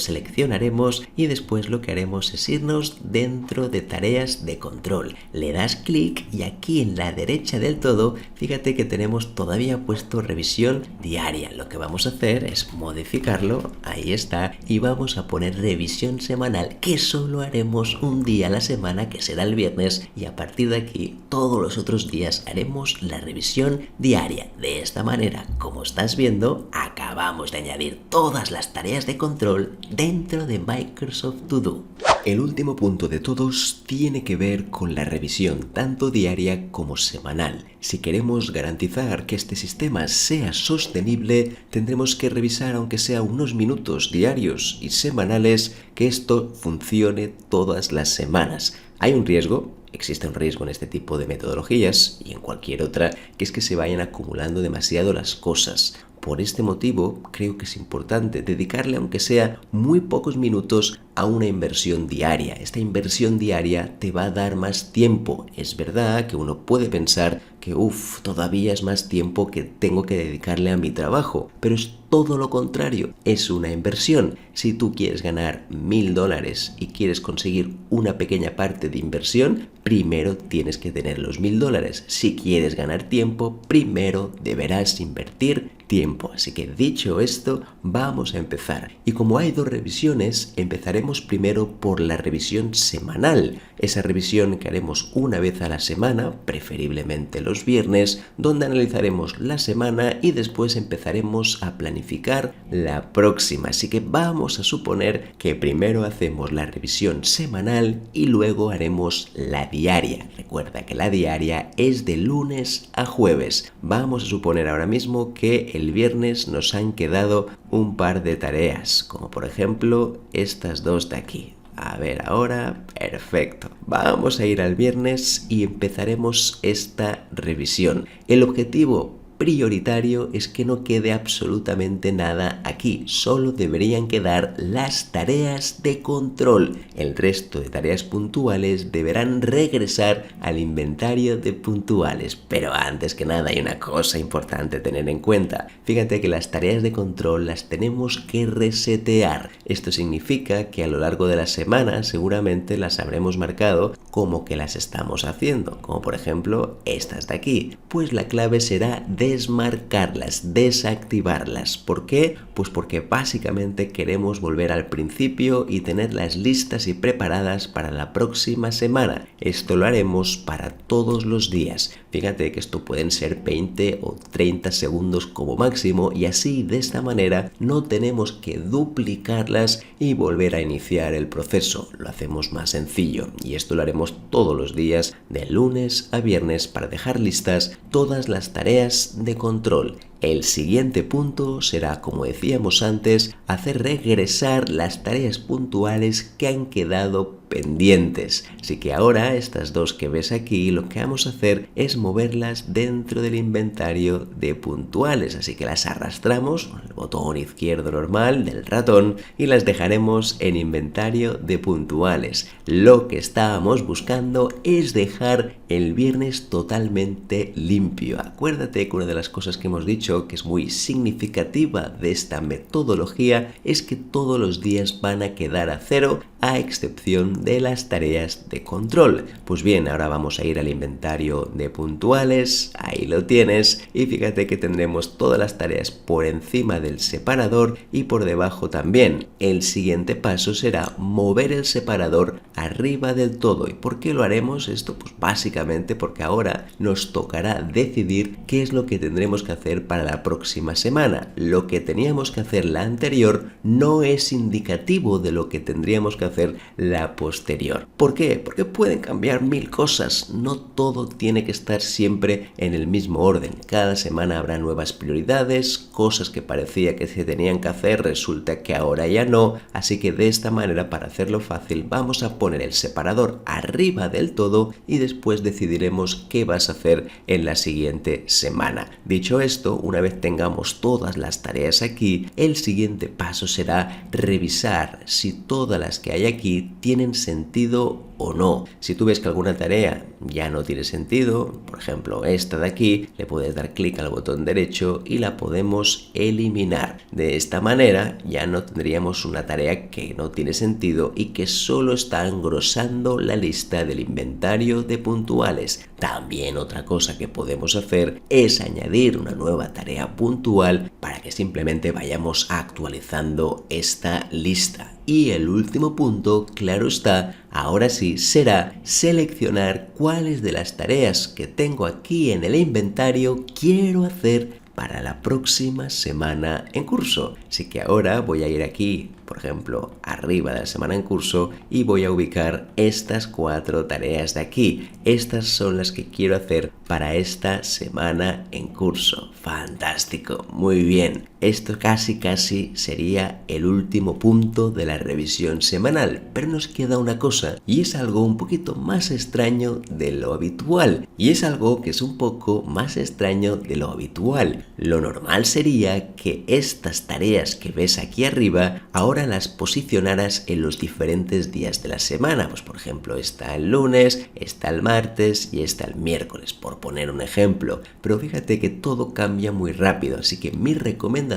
seleccionaremos y después lo que haremos es irnos dentro de tareas de control. Le das clic y aquí en la derecha del todo, fíjate que tenemos todavía puesto revisión diaria. Lo que vamos a hacer es modificarlo, ahí está, y vamos a poner revisión semanal, que solo haremos un día a la semana, que será el viernes, y a partir de aquí todos los otros días haremos la revisión diaria. De esta manera, como estás viendo, acabamos de añadir todas las tareas de control dentro de Microsoft To Do. El último punto de todos tiene que ver con la revisión, tanto diaria como semanal. Si queremos garantizar que este sistema sea sostenible, tendremos que revisar, aunque sea unos minutos diarios y semanales, que esto funcione todas las semanas. Hay un riesgo. Existe un riesgo en este tipo de metodologías y en cualquier otra, que es que se vayan acumulando demasiado las cosas. Por este motivo, creo que es importante dedicarle, aunque sea muy pocos minutos, a una inversión diaria. Esta inversión diaria te va a dar más tiempo. Es verdad que uno puede pensar que todavía es más tiempo que tengo que dedicarle a mi trabajo, pero es todo lo contrario, es una inversión. Si tú quieres ganar $1.000 y quieres conseguir una pequeña parte de inversión, primero tienes que tener los $1.000. Si quieres ganar tiempo, primero deberás invertir tiempo. Así que dicho esto, vamos a empezar. Y como hay dos revisiones, empezaremos primero por la revisión semanal. Esa revisión que haremos una vez a la semana, preferiblemente los viernes, donde analizaremos la semana y después empezaremos a planificar la próxima. Así que vamos a suponer que primero hacemos la revisión semanal y luego haremos la diaria. Recuerda que la diaria es de lunes a jueves. Vamos a suponer ahora mismo que el viernes nos han quedado un par de tareas, como por ejemplo estas dos de aquí. A ver ahora, perfecto. Vamos a ir al viernes y empezaremos esta revisión. El objetivo prioritario es que no quede absolutamente nada aquí, solo deberían quedar las tareas de control. El resto de tareas puntuales deberán regresar al inventario de puntuales. Pero antes que nada hay una cosa importante a tener en cuenta. Fíjate que las tareas de control las tenemos que resetear. Esto significa que a lo largo de la semana seguramente las habremos marcado como que las estamos haciendo, como por ejemplo estas de aquí. Pues la clave será desmarcarlas, desactivarlas. ¿Por qué? Pues porque básicamente queremos volver al principio y tenerlas listas y preparadas para la próxima semana. Esto lo haremos para todos los días. Fíjate que esto pueden ser 20 o 30 segundos como máximo y así de esta manera no tenemos que duplicarlas y volver a iniciar el proceso. Lo hacemos más sencillo y esto lo haremos todos los días de lunes a viernes para dejar listas todas las tareas de control. El siguiente punto será, como decíamos antes, hacer regresar las tareas puntuales que han quedado pendientes. Así que ahora estas dos que ves aquí, lo que vamos a hacer es moverlas dentro del inventario de puntuales. Así que las arrastramos con el botón izquierdo normal del ratón y las dejaremos en inventario de puntuales. Lo que estábamos buscando es dejar el viernes totalmente limpio. Acuérdate que una de las cosas que hemos dicho que es muy significativa de esta metodología es que todos los días van a quedar a cero a excepción de las tareas de control. Pues bien, ahora vamos a ir al inventario de puntuales, ahí lo tienes, y fíjate que tendremos todas las tareas por encima del separador y por debajo también. El siguiente paso será mover el separador arriba del todo. ¿Y por qué lo haremos esto? Pues básicamente porque ahora nos tocará decidir qué es lo que tendremos que hacer para la próxima semana. Lo que teníamos que hacer la anterior no es indicativo de lo que tendríamos que hacer la posterior. ¿Por qué? Porque pueden cambiar mil cosas. No todo tiene que estar siempre en el mismo orden. Cada semana habrá nuevas prioridades, cosas que parecía que se tenían que hacer, resulta que ahora ya no. Así que de esta manera, para hacerlo fácil, vamos a poner el separador arriba del todo y después decidiremos qué vas a hacer en la siguiente semana. Dicho esto, una vez tengamos todas las tareas aquí, el siguiente paso será revisar si todas las que hay aquí tienen sentido o no. Si tú ves que alguna tarea ya no tiene sentido, por ejemplo esta de aquí, le puedes dar clic al botón derecho y la podemos eliminar. De esta manera ya no tendríamos una tarea que no tiene sentido y que solo está engrosando la lista del inventario de puntuales. También otra cosa que podemos hacer es añadir una nueva tarea puntual para que simplemente vayamos actualizando esta lista. Y el último punto, claro está, ahora sí, será seleccionar cuáles de las tareas que tengo aquí en el inventario quiero hacer para la próxima semana en curso. Así que ahora voy a ir aquí, por ejemplo, arriba de la semana en curso y voy a ubicar estas 4 tareas de aquí. Estas son las que quiero hacer para esta semana en curso. Fantástico, muy bien. Esto casi sería el último punto de la revisión semanal, pero nos queda una cosa y es algo un poquito más extraño de lo habitual. Y es algo que es un poco más extraño de lo habitual. Lo normal sería que estas tareas que ves aquí arriba ahora las posicionaras en los diferentes días de la semana. Pues por ejemplo, está el lunes, está el martes y está el miércoles, por poner un ejemplo. Pero fíjate que todo cambia muy rápido, así que mi recomendación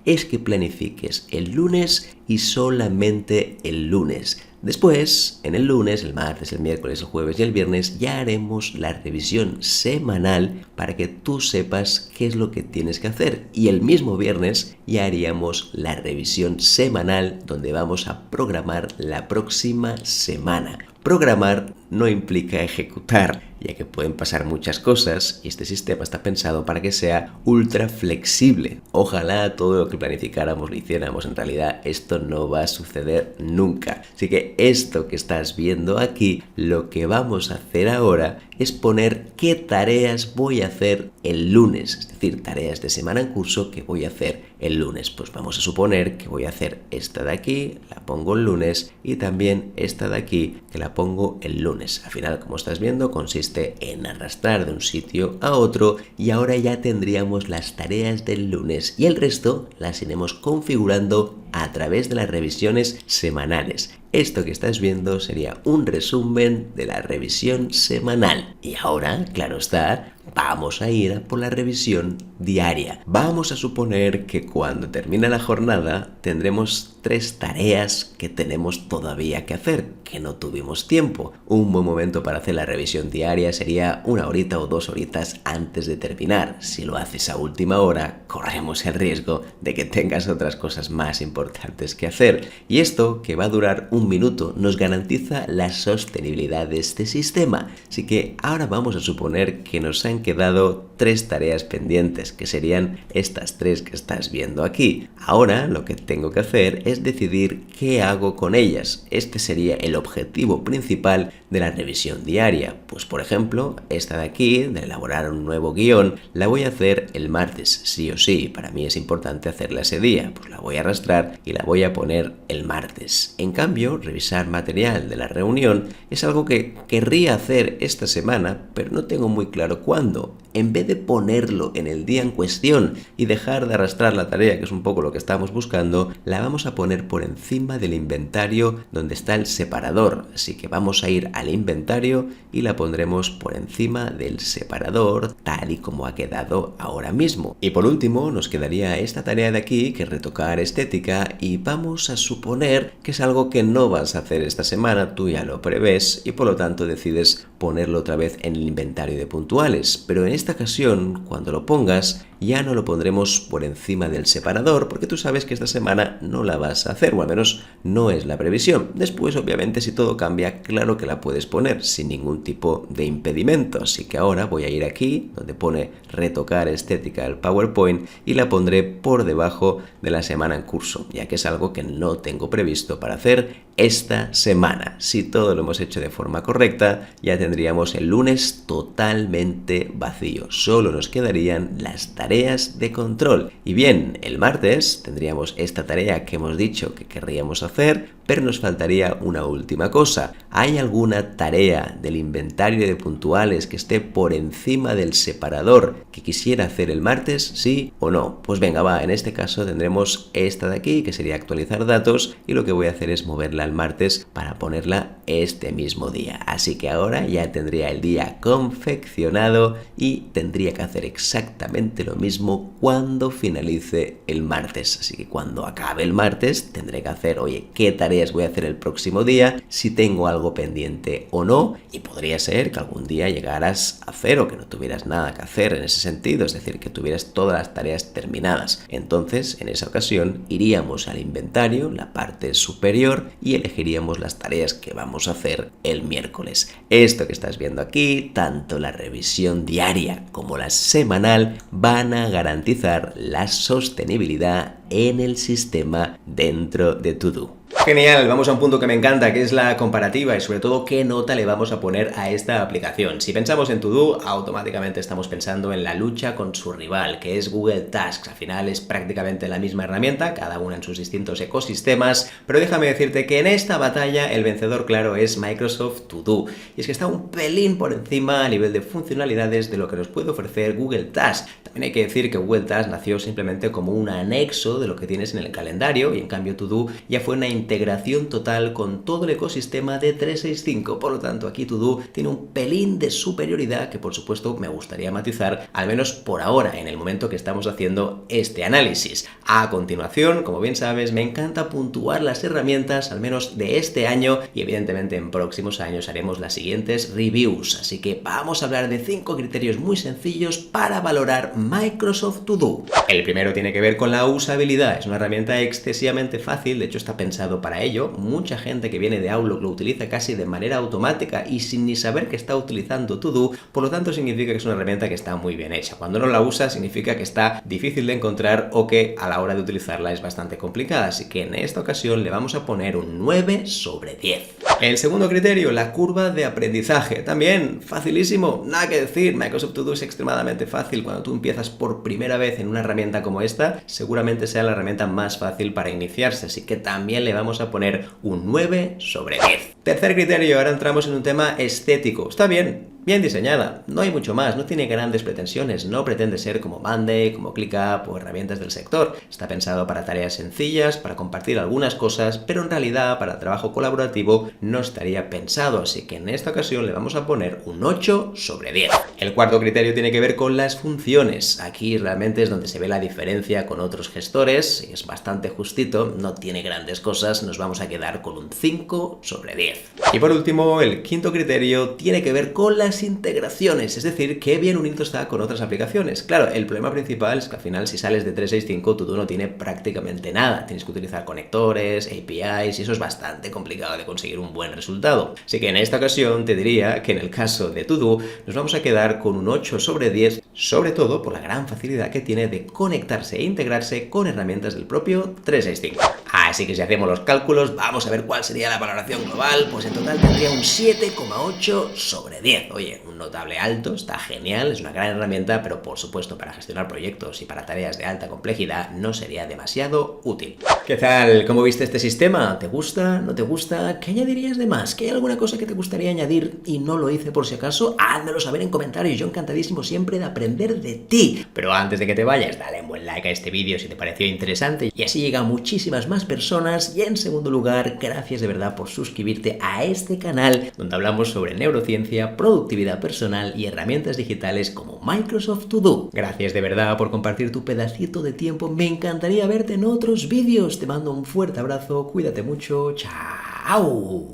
es que planifiques el lunes y solamente el lunes. Después, en el lunes, el martes, el miércoles, el jueves y el viernes ya haremos la revisión semanal para que tú sepas qué es lo que tienes que hacer. Y el mismo viernes ya haríamos la revisión semanal donde vamos a programar la próxima semana. Programar no implica ejecutar, ya que pueden pasar muchas cosas y este sistema está pensado para que sea ultra flexible. Ojalá todo lo que planificáramos lo hiciéramos. En realidad esto no va a suceder nunca. Así que esto que estás viendo aquí, lo que vamos a hacer ahora es poner qué tareas voy a hacer el lunes, es decir, tareas de semana en curso que voy a hacer el lunes. Pues vamos a suponer que voy a hacer esta de aquí, la pongo el lunes, y también esta de aquí, que la pongo el lunes. Al final, como estás viendo, consiste en arrastrar de un sitio a otro y ahora ya tendríamos las tareas del lunes y el resto las iremos configurando a través de las revisiones semanales. Esto que estás viendo sería un resumen de la revisión semanal. Y ahora, claro está, vamos a ir a por la revisión diaria. Vamos a suponer que cuando termine la jornada tendremos 3 tareas que tenemos todavía que hacer, que no tuvimos tiempo. Un buen momento para hacer la revisión diaria sería 1 horita o 2 horitas antes de terminar. Si lo haces a última hora, corremos el riesgo de que tengas otras cosas más importantes que hacer. Y esto, que va a durar 1 minuto, nos garantiza la sostenibilidad de este sistema. Así que ahora vamos a suponer que nos han quedado 3 tareas pendientes, que serían estas 3 que estás viendo aquí. Ahora lo que tengo que hacer es decidir qué hago con ellas. Este sería el objetivo principal de la revisión diaria. Pues por ejemplo, esta de aquí, de elaborar un nuevo guión, la voy a hacer el martes, sí o sí. Para mí es importante hacerla ese día. Pues la voy a arrastrar y la voy a poner el martes. En cambio, revisar material de la reunión es algo que querría hacer esta semana, pero no tengo muy claro cuándo. en vez de ponerlo en el día en cuestión y dejar de arrastrar la tarea, que es un poco lo que estamos buscando, la vamos a poner por encima del inventario donde está el separador. Así que vamos a ir al inventario y la pondremos por encima del separador tal y como ha quedado ahora mismo. Y por último nos quedaría esta tarea de aquí, que es retocar estética, y vamos a suponer que es algo que no vas a hacer esta semana, tú ya lo prevés y por lo tanto decides ponerlo otra vez en el inventario de puntuales. Pero en esta ocasión, cuando lo pongas, ya no lo pondremos por encima del separador porque tú sabes que esta semana no la vas a hacer, o al menos no es la previsión. Después, obviamente, si todo cambia, claro que la puedes poner sin ningún tipo de impedimento. Así que ahora voy a ir aquí donde pone retocar estética el PowerPoint y la pondré por debajo de la semana en curso, ya que es algo que no tengo previsto para hacer esta semana. Si todo lo hemos hecho de forma correcta, ya tendríamos el lunes totalmente vacío. Solo nos quedarían las tareas de control. Y bien, el martes tendríamos esta tarea que hemos dicho que querríamos hacer, pero nos faltaría una última cosa. ¿Hay alguna tarea del inventario de puntuales que esté por encima del separador que quisiera hacer el martes? ¿Sí o no? Pues venga, va, en este caso tendremos esta de aquí, que sería actualizar datos, y lo que voy a hacer es moverla al martes para ponerla este mismo día. Así que ahora ya tendría el día confeccionado y tendría que hacer exactamente lo mismo cuando finalice el martes. Así que cuando acabe el martes tendré que hacer, oye, ¿qué tareas voy a hacer el próximo día? Si tengo algo pendiente o no, y podría ser que algún día llegaras a cero, que no tuvieras nada que hacer en ese sentido, es decir, que tuvieras todas las tareas terminadas. Entonces, en esa ocasión, iríamos al inventario, la parte superior, y elegiríamos las tareas que vamos a hacer el miércoles. Esto que estás viendo aquí, tanto la revisión diaria como la semanal, van a garantizar la sostenibilidad en el sistema dentro de To-Do. Genial, vamos a un punto que me encanta, que es la comparativa y sobre todo qué nota le vamos a poner a esta aplicación. Si pensamos en To-Do, automáticamente estamos pensando en la lucha con su rival, que es Google Tasks. Al final es prácticamente la misma herramienta, cada una en sus distintos ecosistemas, pero déjame decirte que en esta batalla el vencedor claro es Microsoft To-Do. Y es que está un pelín por encima a nivel de funcionalidades de lo que nos puede ofrecer Google Tasks. También hay que decir que Google Tasks nació simplemente como un anexo de lo que tienes en el calendario y en cambio To-Do ya fue una integración total con todo el ecosistema de 365. Por lo tanto, aquí To-Do tiene un pelín de superioridad que por supuesto me gustaría matizar, al menos por ahora, en el momento que estamos haciendo este análisis. A continuación, como bien sabes, me encanta puntuar las herramientas, al menos de este año, y evidentemente en próximos años haremos las siguientes reviews. Así que vamos a hablar de 5 criterios muy sencillos para valorar Microsoft To-Do. El primero tiene que ver con la usabilidad. Es una herramienta excesivamente fácil, de hecho está pensado para ello. Mucha gente que viene de Outlook lo utiliza casi de manera automática y sin ni saber que está utilizando To-Do, por lo tanto significa que es una herramienta que está muy bien hecha. Cuando no la usa significa que está difícil de encontrar o que a la hora de utilizarla es bastante complicada, así que en esta ocasión le vamos a poner un 9 sobre 10. El segundo criterio, la curva de aprendizaje. También facilísimo, nada que decir. Microsoft To-Do es extremadamente fácil. Cuando tú empiezas por primera vez en una herramienta como esta, seguramente sea la herramienta más fácil para iniciarse, así que también le vamos a poner un 9 sobre 10. Tercer criterio, ahora entramos en un tema estético. Está bien diseñada, no hay mucho más, no tiene grandes pretensiones, no pretende ser como Monday, como ClickUp o herramientas del sector. Está pensado para tareas sencillas, para compartir algunas cosas, pero en realidad para trabajo colaborativo no estaría pensado, así que en esta ocasión le vamos a poner un 8 sobre 10. El cuarto criterio tiene que ver con las funciones. Aquí realmente es donde se ve la diferencia con otros gestores, y es bastante justito, no tiene grandes cosas, nos vamos a quedar con un 5 sobre 10. Y por último, el quinto criterio tiene que ver con las integraciones, es decir, qué bien unido está con otras aplicaciones. Claro, el problema principal es que al final si sales de 365 To-Do no tiene prácticamente nada, tienes que utilizar conectores, APIs y eso es bastante complicado de conseguir un buen resultado. Así que en esta ocasión te diría que en el caso de To-Do nos vamos a quedar con un 8 sobre 10, sobre todo por la gran facilidad que tiene de conectarse e integrarse con herramientas del propio 365. Así que si hacemos los cálculos, vamos a ver cuál sería la valoración global, pues en total tendría un 7,8 sobre 10. Oye, un un notable alto, está genial, es una gran herramienta, pero por supuesto para gestionar proyectos y para tareas de alta complejidad no sería demasiado útil. ¿Qué tal? ¿Cómo viste este sistema? ¿Te gusta? ¿No te gusta? ¿Qué añadirías de más? ¿Qué hay alguna cosa que te gustaría añadir y no lo hice por si acaso? Házmelo saber en comentarios, yo encantadísimo siempre de aprender de ti. Pero antes de que te vayas, dale un buen like a este vídeo si te pareció interesante y así llega a muchísimas más personas. Y en segundo lugar, gracias de verdad por suscribirte a este canal donde hablamos sobre neurociencia, productividad personal y herramientas digitales como Microsoft To Do. Gracias de verdad por compartir tu pedacito de tiempo, me encantaría verte en otros vídeos. Te mando un fuerte abrazo, cuídate mucho, chao.